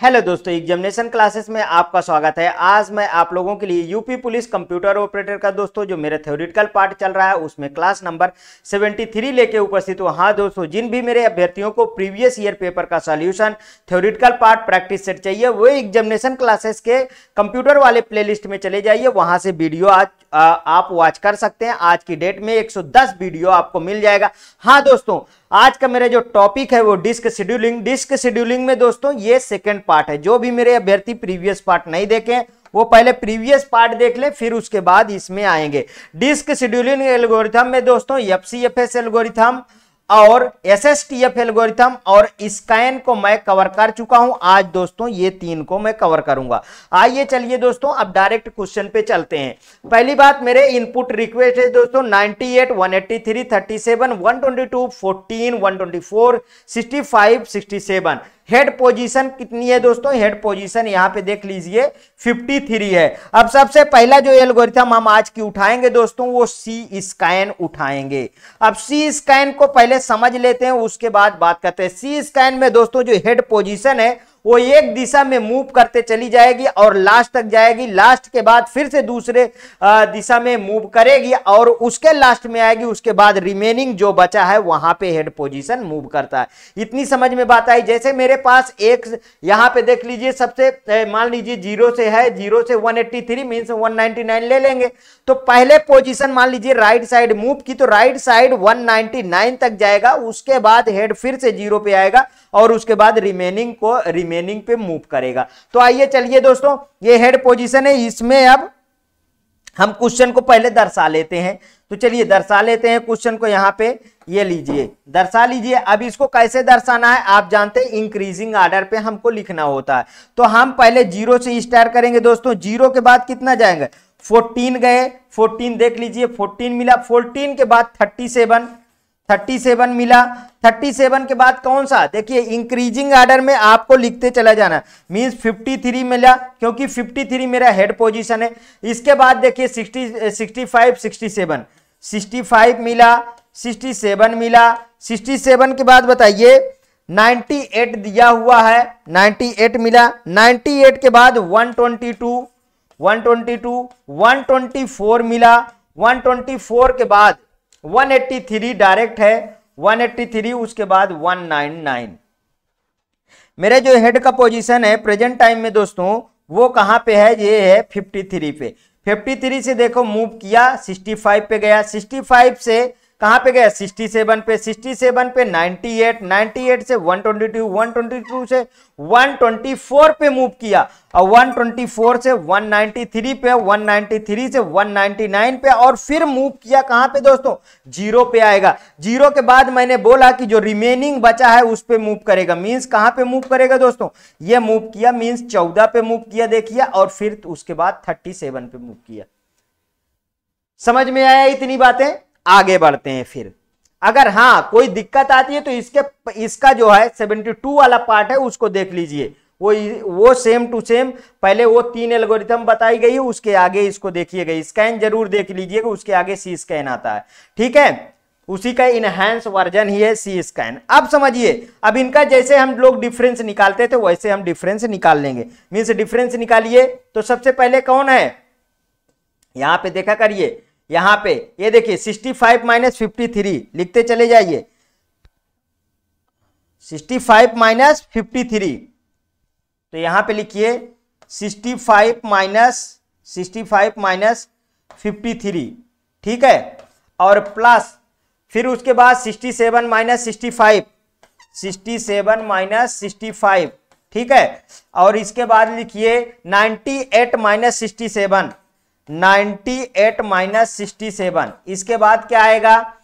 Hello दोस्तों, examination classes में आपका स्वागत है। आज मैं आप लोगों के लिए यूपी पुलिस कंप्यूटर ऑपरेटर का दोस्तों जो मेरा थ्योरेटिकल पार्ट चल रहा है उसमें क्लास नंबर 73 लेके उपस्थित हूँ। हाँ दोस्तों, जिन भी मेरे अभ्यर्थियों को प्रीवियस ईयर पेपर का solution, theoretical part, practice set चाहिए वो एग्जामिनेशन क्लासेस के कंप्यूटर वाले प्लेलिस्ट में चले जाइए, वहां से वीडियो आज आप वॉच कर सकते हैं। आज की डेट में 110 वीडियो आपको मिल जाएगा। हाँ दोस्तों, आज का मेरा जो टॉपिक है वो डिस्क शेड्यूलिंग। डिस्क शेड्यूलिंग में दोस्तों ये सेकंड पार्ट है। जो भी मेरे अभ्यर्थी प्रीवियस पार्ट नहीं देखे वो पहले प्रीवियस पार्ट देख ले, फिर उसके बाद इसमें आएंगे। डिस्क शेड्यूलिंग एल्गोरिथम में दोस्तों एफसीएफएस एल्गोरिथम और एसएसटीएफ एल्गोरिथम और स्कैन को मैं कवर कर चुका हूं। आज दोस्तों ये तीन को मैं कवर करूंगा। आइए चलिए दोस्तों अब डायरेक्ट क्वेश्चन पे चलते हैं। पहली बात, मेरे इनपुट रिक्वेस्ट है दोस्तों 98, 183, 37, 122, 14, 124, 65, 67। हेड पोजीशन कितनी है दोस्तों? हेड पोजीशन यहां पे देख लीजिए 53 है। अब सबसे पहला जो एल्गोरिथम हम आज की उठाएंगे दोस्तों वो सी स्कैन उठाएंगे। अब सी स्कैन को पहले समझ लेते हैं, उसके बाद बात करते हैं। सी स्कैन में दोस्तों जो हेड पोजीशन है वो एक दिशा में मूव करते चली जाएगी और लास्ट तक जाएगी। लास्ट के बाद फिर से दूसरे दिशा में मूव करेगी और उसके लास्ट में आएगी। उसके बाद रिमेनिंग जो बचा है वहां पे हेड पोजीशन मूव करता है। इतनी समझ में बात आई। जैसे मेरे पास एक यहां पे देख लीजिए, सबसे मान लीजिए 0 से है, 0 से 183 मीन्स 199 ले लेंगे। तो पहले पोजीशन मान लीजिए राइट साइड मूव की, तो राइट साइड 199 तक जाएगा। उसके बाद हेड फिर से 0 पे आएगा और उसके बाद रिमेनिंग पे मूव करेगा। तो आइए चलिए दोस्तों, ये हेड पोजीशन है। इसमें अब हम क्वेश्चन को पहले दर्शा लेते हैं। तो चलिए दर्शा लेते हैं क्वेश्चन को। यहां पे ये लीजिए, दर्शा लीजिए। अब इसको कैसे दर्शाना है आप जानते हैं, इंक्रीजिंग ऑर्डर पे हमको लिखना होता है। तो हम पहले 0 से स्टार्ट करेंगे दोस्तों। 0 के बाद कितना जाएंगे? 14 गए, 14 देख लीजिए, 14 मिला। 14 के बाद 37 मिला। 37 के बाद कौन सा? देखिए इंक्रीजिंग ऑर्डर में आपको लिखते चला जाना। मींस 53 मिला, क्योंकि 53 मेरा हेड पोजीशन है। इसके बाद देखिए 65 65 मिला, 67 मिला। 67 के बाद बताइए 98 दिया हुआ है, 98 मिला। 98 के बाद 122 124 मिला। 124 के बाद 183 डायरेक्ट है, 183 उसके बाद 199। मेरे जो हेड का पोजीशन है प्रेजेंट टाइम में दोस्तों वो कहां पे है? ये है 53 पे। 53 से देखो मूव किया, 65 पे गया। 65 से कहां पे गया? 67 पे। 67 पे 98, 98 से 122, 122 से 124 पे मूव किया और 124 से 193 पे, 193 से 199 पे और फिर मूव किया कहां पे दोस्तों? 0 पे आएगा। 0 के बाद मैंने बोला कि जो रिमेनिंग बचा है उस पे मूव करेगा। मींस कहां पे मूव करेगा दोस्तों? ये मूव किया, मींस 14 पे मूव किया देखिए, और फिर उसके बाद 37 पे मूव किया। समझ में आया इतनी बातें? आगे बढ़ते हैं फिर। अगर हाँ कोई दिक्कत आती है तो इसका जो है 72 वाला पार्ट है उसको देख लीजिए। वो सेम टू सेम पहले वो 3 एल्गोरिथम बताई गई, उसके आगे इसको देखिएगा। स्कैन जरूर देख लीजिएगा, उसके आगे सी स्कैन आता है, ठीक है। उसी का इनहैंस वर्जन ही है सी स्कैन। अब समझिए, अब इनका जैसे हम लोग डिफरेंस निकालते थे वैसे हम डिफरेंस निकाल लेंगे। मीन्स डिफरेंस निकालिए तो सबसे पहले कौन है? यहां पे देखा करिए, यहां पे ये देखिए 65 माइनस 53 लिखते चले जाइए। 65 माइनस 53, तो यहां पे लिखिए 65 माइनस 53, ठीक है। और प्लस फिर उसके बाद 67 माइनस 65, 67 माइनस 65, ठीक है। और इसके बाद लिखिए 98 माइनस 67, 98 माइनस 67। इसके बाद क्या आएगा?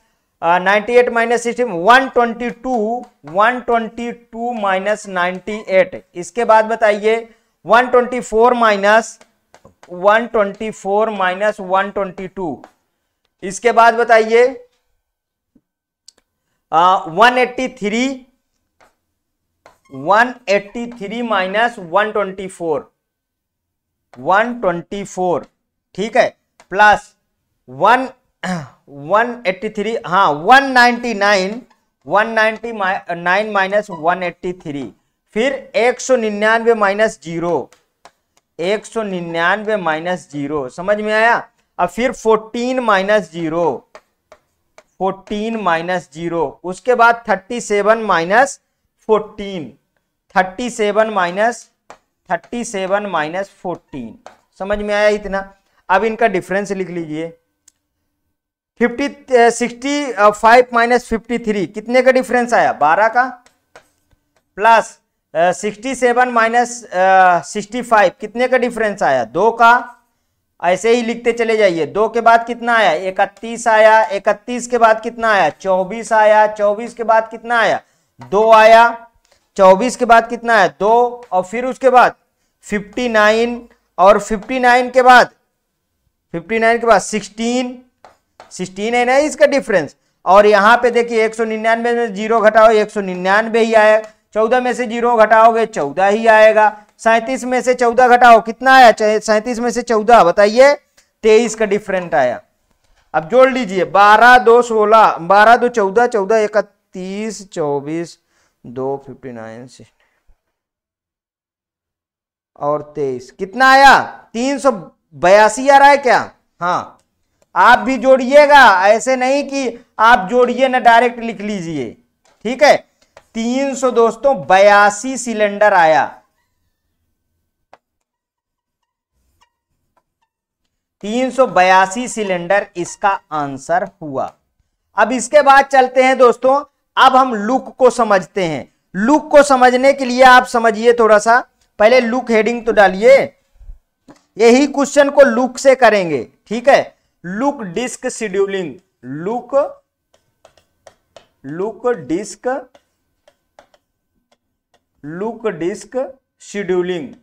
98 माइनस 67, 122 माइनस 98। इसके बाद बताइए 124 माइनस 122। इसके बाद बताइए 183 माइनस 124, ठीक है। प्लस 183, हाँ 199 माइनस 183, फिर 199 माइनस 0, 199 माइनस 0, समझ में आया। अब फिर 14 माइनस 0, 14 माइनस 0, उसके बाद 37 माइनस 14, 37 माइनस 14, समझ में आया इतना। अब इनका डिफरेंस लिख लीजिए। 65 माइनस 53 कितने का डिफरेंस आया, 12 का, प्लस 67 माइनस 65 कितने का डिफरेंस आया, 2 का। ऐसे ही लिखते चले जाइए। 2 के बाद कितना आया, 31 आया, 31 के बाद कितना आया, 24 आया, 24 के बाद कितना आया, 2 आया, 24 के बाद कितना आया, 2, और फिर उसके बाद 59, और 59 के बाद 16 है ना इसका डिफरेंस। और यहां पे देखिए 199 में 0 घटाओ 199 ही आया, 14 में से 0 घटाओगे 14 ही आएगा, 37 में से 14 घटाओ कितना आया, 37 में से 14 बताइए, 23 का डिफरेंट आया। अब जोड़ लीजिए, 12 2 16, 12 2 14, 14 31, 24 2 59 और 23 कितना आया, 382 आ रहा है क्या। हाँ, आप भी जोड़िएगा, ऐसे नहीं कि आप जोड़िए ना डायरेक्ट लिख लीजिए, ठीक है। 300 दोस्तों 82 सिलेंडर आया, 382 सिलेंडर इसका आंसर हुआ। अब इसके बाद चलते हैं दोस्तों, अब हम लुक को समझते हैं। लुक को समझने के लिए आप समझिए थोड़ा सा, पहले लुक हेडिंग तो डालिए, यही क्वेश्चन को लुक से करेंगे, ठीक है। Look disk scheduling, look disk scheduling,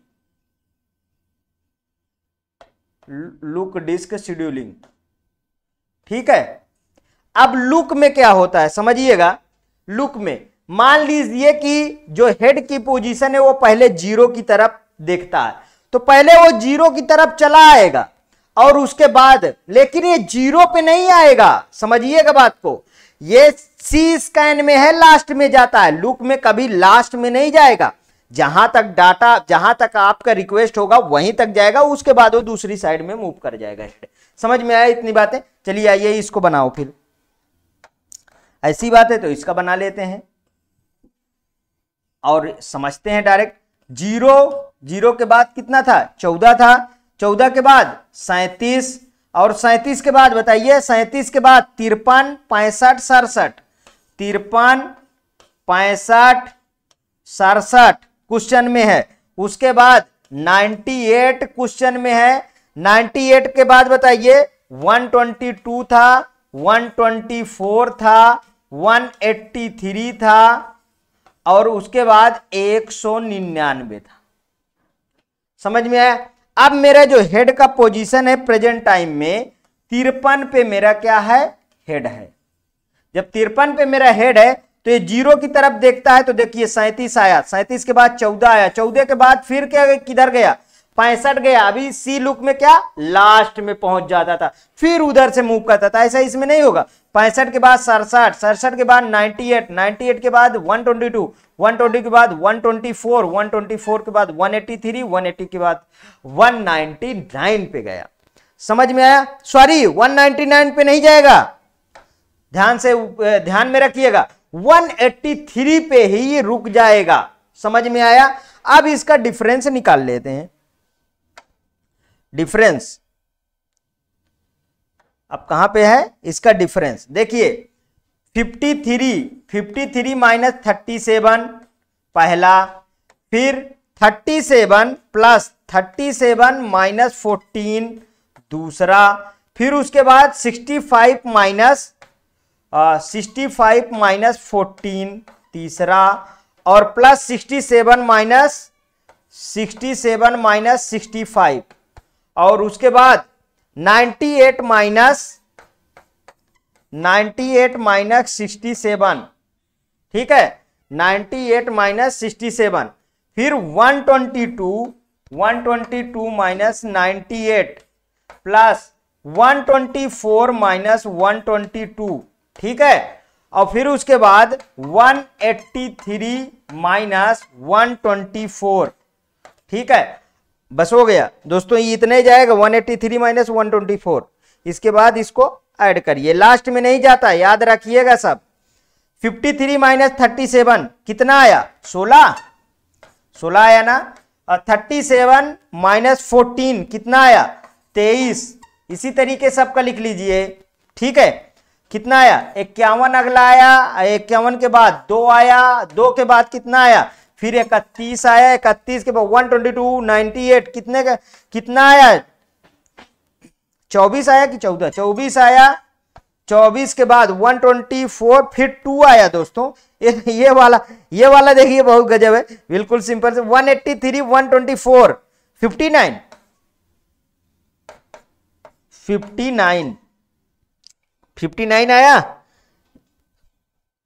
look disk scheduling, ठीक है। अब लुक में क्या होता है समझिएगा। लुक में मान लीजिए कि जो हेड की पोजीशन है वो पहले 0 की तरफ देखता है, तो पहले वो 0 की तरफ चला आएगा, और उसके बाद लेकिन ये 0 पे नहीं आएगा, समझिएगा बात को। ये सी स्कैन में है, लास्ट में जाता है, लुक में कभी लास्ट में नहीं जाएगा। जहां तक डाटा, जहां तक आपका रिक्वेस्ट होगा वहीं तक जाएगा, उसके बाद वो दूसरी साइड में मूव कर जाएगा। समझ में आया इतनी बातें। चलिए आइए इसको बनाओ, फिर ऐसी बात है तो इसका बना लेते हैं और समझते हैं डायरेक्ट। 0 के बाद कितना था, 14 था, 14 के बाद 37, और 37 के बाद बताइए, 37 के बाद 53 65 67, 53 65 67 क्वेश्चन में है। उसके बाद 98 क्वेश्चन में है। 98 के बाद बताइए 122 था, 124 था, 183 था, और उसके बाद 199 था। समझ में आया। अब मेरा जो हेड का पोजीशन है प्रेजेंट टाइम में 53 पे मेरा क्या है, हेड है। जब 53 पे मेरा हेड है तो ये 0 की तरफ देखता है, तो देखिए 37 आया, 37 के बाद 14 आया, 14 के बाद फिर क्या किधर गया, 65 गया। अभी सी लुक में क्या लास्ट में पहुंच जाता था, फिर उधर से मूव करता था। ऐसा इसमें नहीं होगा। 65 के बाद 67, 67 के बाद 98, 98 के बाद 122, 120 के बाद 124, 124 के बाद 183, 180 के बाद 199 पे गया। समझ में आया। सॉरी 199 पे नहीं जाएगा, ध्यान में रखिएगा, 183 पे ही रुक जाएगा। समझ में आया। अब इसका डिफरेंस निकाल लेते हैं। डिफरेंस अब कहां पे है इसका डिफरेंस, देखिए 53 माइनस 37 पहला, फिर 37 प्लस 37 माइनस 14 दूसरा, फिर उसके बाद 65 माइनस 14 तीसरा, और प्लस 67 माइनस 65, और उसके बाद 98 माइनस 67, ठीक है, 98 माइनस 67, फिर 122 माइनस 98 प्लस 124 माइनस 122, ठीक है, और फिर उसके बाद 183 माइनस 124, ठीक है, बस हो गया दोस्तों, ये इतने जाएगा 183 माइनस 124। इसके बाद इसको ऐड करिए, लास्ट में नहीं जाता, याद रखिएगा सब। 53 माइनस 37 कितना आया? 16, 16 आया ना। और 37 माइनस 14 कितना आया? 23। इसी तरीके सबका लिख लीजिए, ठीक है। कितना आया? 51 अगला आया, 51 के बाद 2 आया, 2 के बाद कितना आया? फिर 31 आया, 31 के बाद 122, 98 कितने का कितना आया? 24 आया कि 14? 24 आया। 24 के बाद 124, फिर 2 आया दोस्तों। ये वाला देखिए बहुत गजब है, बिल्कुल सिंपल से 183, 124, 59, 59 आया।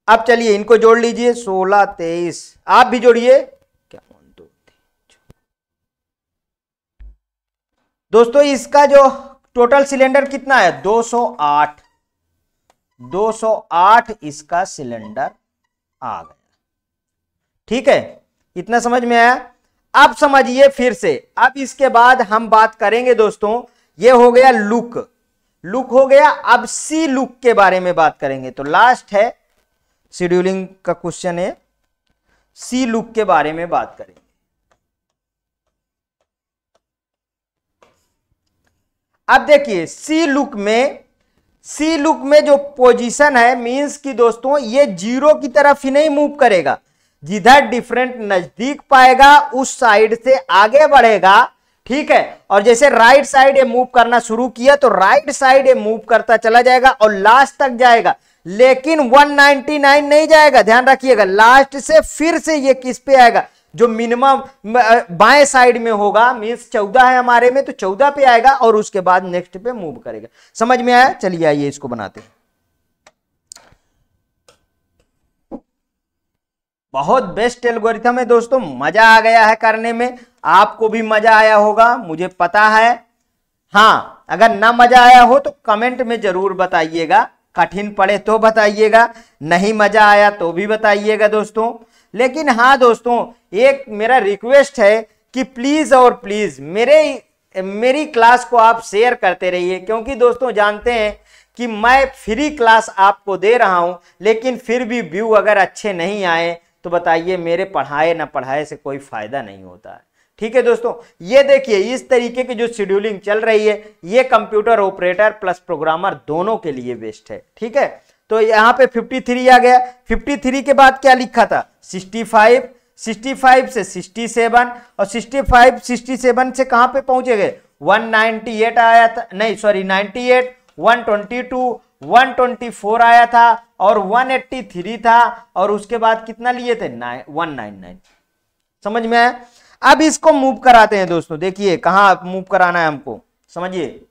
अब चलिए इनको जोड़ लीजिए, 16, 23, आप भी जोड़िए। क्या दोस्तों इसका जो टोटल सिलेंडर कितना है? 208, 208 इसका सिलेंडर आ गया, ठीक है। इतना समझ में आया? अब समझिए फिर से, अब इसके बाद हम बात करेंगे दोस्तों, ये हो गया लुक हो गया। अब सी लुक के बारे में बात करेंगे, तो लास्ट है शेड्यूलिंग का क्वेश्चन है, सी लुक के बारे में बात करेंगे। अब देखिए सी लुक में जो पोजीशन है, मींस कि दोस्तों ये 0 की तरफ ही नहीं मूव करेगा, जिधर डिफरेंट नजदीक पाएगा उस साइड से आगे बढ़ेगा, ठीक है। और जैसे राइट साइड ये मूव करना शुरू किया तो राइट साइड ये मूव करता चला जाएगा और लास्ट तक जाएगा, लेकिन 199 नहीं जाएगा, ध्यान रखिएगा। लास्ट से फिर से ये किस पे आएगा? जो मिनिमम बाएं साइड में होगा, मींस 14 है हमारे में, तो 14 पे आएगा और उसके बाद नेक्स्ट पे मूव करेगा। समझ में आया? चलिए आइए इसको बनाते हैं। बहुत बेस्ट एल्गोरिथम है दोस्तों, मजा आ गया है करने में, आपको भी मजा आया होगा मुझे पता है। हाँ, अगर ना मजा आया हो तो कमेंट में जरूर बताइएगा, कठिन पड़े तो बताइएगा, नहीं मजा आया तो भी बताइएगा दोस्तों। लेकिन हाँ दोस्तों, एक मेरा रिक्वेस्ट है कि प्लीज और प्लीज मेरी क्लास को आप शेयर करते रहिए, क्योंकि दोस्तों जानते हैं कि मैं फ्री क्लास आपको दे रहा हूं, लेकिन फिर भी व्यू अगर अच्छे नहीं आए तो बताइए, मेरे पढ़ाए ना पढ़ाए से कोई फायदा नहीं होता है, ठीक है दोस्तों। ये देखिए इस तरीके की जो शेड्यूलिंग चल रही है, ये कंप्यूटर ऑपरेटर प्लस प्रोग्रामर दोनों के लिए बेस्ट है, ठीक है। तो यहाँ पे 53 आ गया, 53 के बाद क्या लिखा था? 65, 65 से 67, और 65, 67 से कहां पे पहुंचे गए? 198 आया था, नहीं सॉरी 98, 122, 124 आया था और 183 था, और उसके बाद कितना लिए थे? 199। समझ में आया? अब इसको मूव कराते हैं दोस्तों, देखिए कहां मूव कराना है हमको, समझिए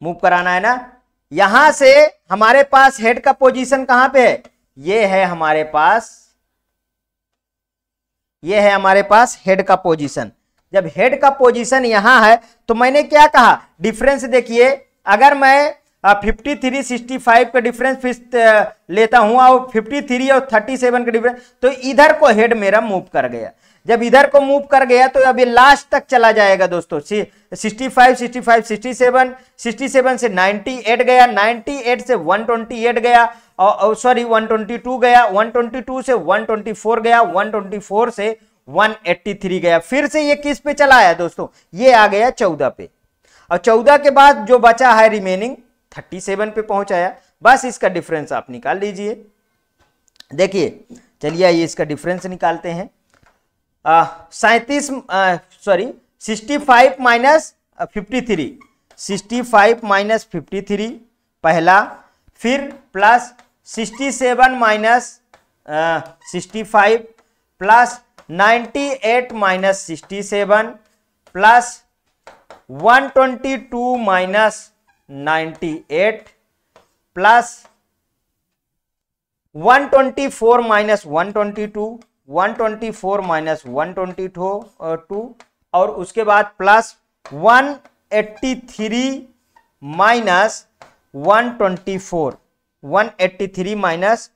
मूव कराना है ना। यहां से हमारे पास हेड का पोजीशन कहां पे है? ये है हमारे पास हेड का पोजीशन। जब हेड का पोजीशन यहां है तो मैंने क्या कहा? डिफरेंस देखिए, अगर मैं 53, 65 का डिफरेंस लेता हूं और 53 और 37 का डिफरेंस, तो इधर को हेड मेरा मूव कर गया। जब इधर को मूव कर गया तो अब ये लास्ट तक चला जाएगा दोस्तों। 65, 65, 67, 67 से 98 गया, 98 से 128 गया, और सॉरी 122 गया, 122 से 124 गया, 124 से 183 गया। फिर से ये किस पे चला आया दोस्तों? ये आ गया 14 पे, और 14 के बाद जो बचा है रिमेनिंग 37 पे पहुंचाया। बस इसका डिफरेंस आप निकाल लीजिए। देखिए चलिए ये इसका डिफरेंस निकालते हैं। 65 माइनस 53, 65 माइनस 53 पहला, फिर plus 67 minus 65 plus 98 minus 67 plus 122 minus 98 plus 124 minus 122, 124 minus 122 और उसके बाद प्लस 183 माइनस 124, 183 माइनस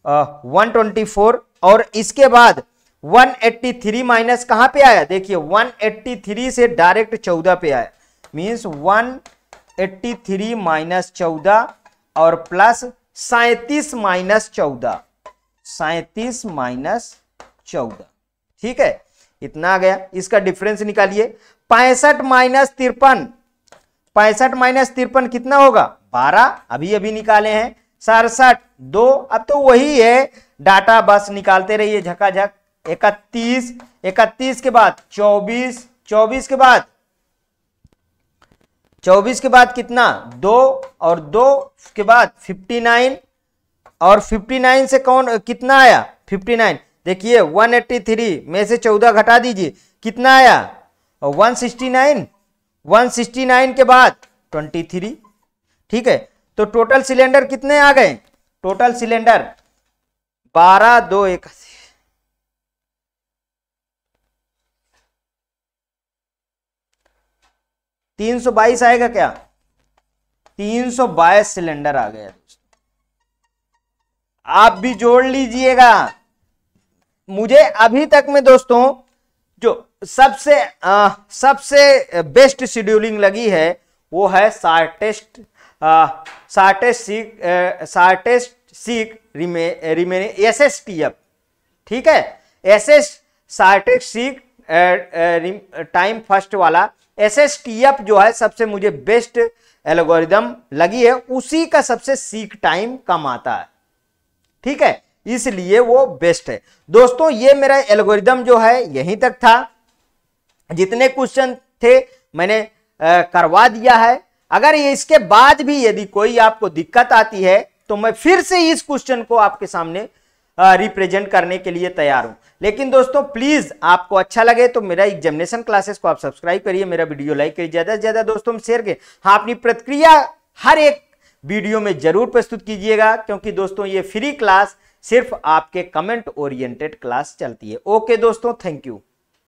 124, और इसके बाद 183 माइनस कहां पे आया, देखिए 183 से डायरेक्ट 14 पे आया, मींस 183 माइनस 14 और प्लस 37 माइनस 14, 37 माइनस 14, ठीक है, इतना आ गया। इसका डिफरेंस निकालिए। 65 माइनस 53, 65 माइनस 53 कितना होगा, 12, अभी अभी निकाले हैं। 67 2, अब तो वही है, डाटा बस निकालते रहिए झकाझक। 31, 31 के बाद 24, 24 के बाद 24 के बाद कितना, 2, और 2 के बाद 59, और 59 से कौन कितना आया, 59, देखिए 183 में से 14 घटा दीजिए, कितना आया 169, 169 के बाद 23, ठीक है। तो टोटल सिलेंडर कितने आ गए, टोटल सिलेंडर 12 2 81, 322 आएगा क्या, 322 सिलेंडर आ गया दोस्तों। आप भी जोड़ लीजिएगा। मुझे अभी तक में दोस्तों जो सबसे बेस्ट शेड्यूलिंग लगी है वो है शार्टेस्ट सीक SSTF, ठीक है, शार्टेस्ट सीक टाइम फर्स्ट वाला SSTF जो है सबसे मुझे बेस्ट एल्गोरिदम लगी है, उसी का सबसे सीक टाइम कम आता है, ठीक है, इसलिए वो बेस्ट है दोस्तों। ये मेरा एल्गोरिदम जो है यहीं तक था, जितने क्वेश्चन थे मैंने करवा दिया है। अगर ये इसके बाद भी यदि कोई आपको दिक्कत आती है तो मैं फिर से इस क्वेश्चन को आपके सामने रिप्रेजेंट करने के लिए तैयार हूं। लेकिन दोस्तों प्लीज आपको अच्छा लगे तो मेरा एग्जामिनेशन क्लासेस को आप सब्सक्राइब करिए, मेरा वीडियो लाइक करिए, ज्यादा से ज्यादा दोस्तों में शेयर करिए। हाँ, अपनी प्रतिक्रिया हर एक वीडियो में जरूर प्रस्तुत कीजिएगा, क्योंकि दोस्तों ये फ्री क्लास सिर्फ आपके कमेंट ओरिएंटेड क्लास चलती है। ओके दोस्तों, थैंक यू।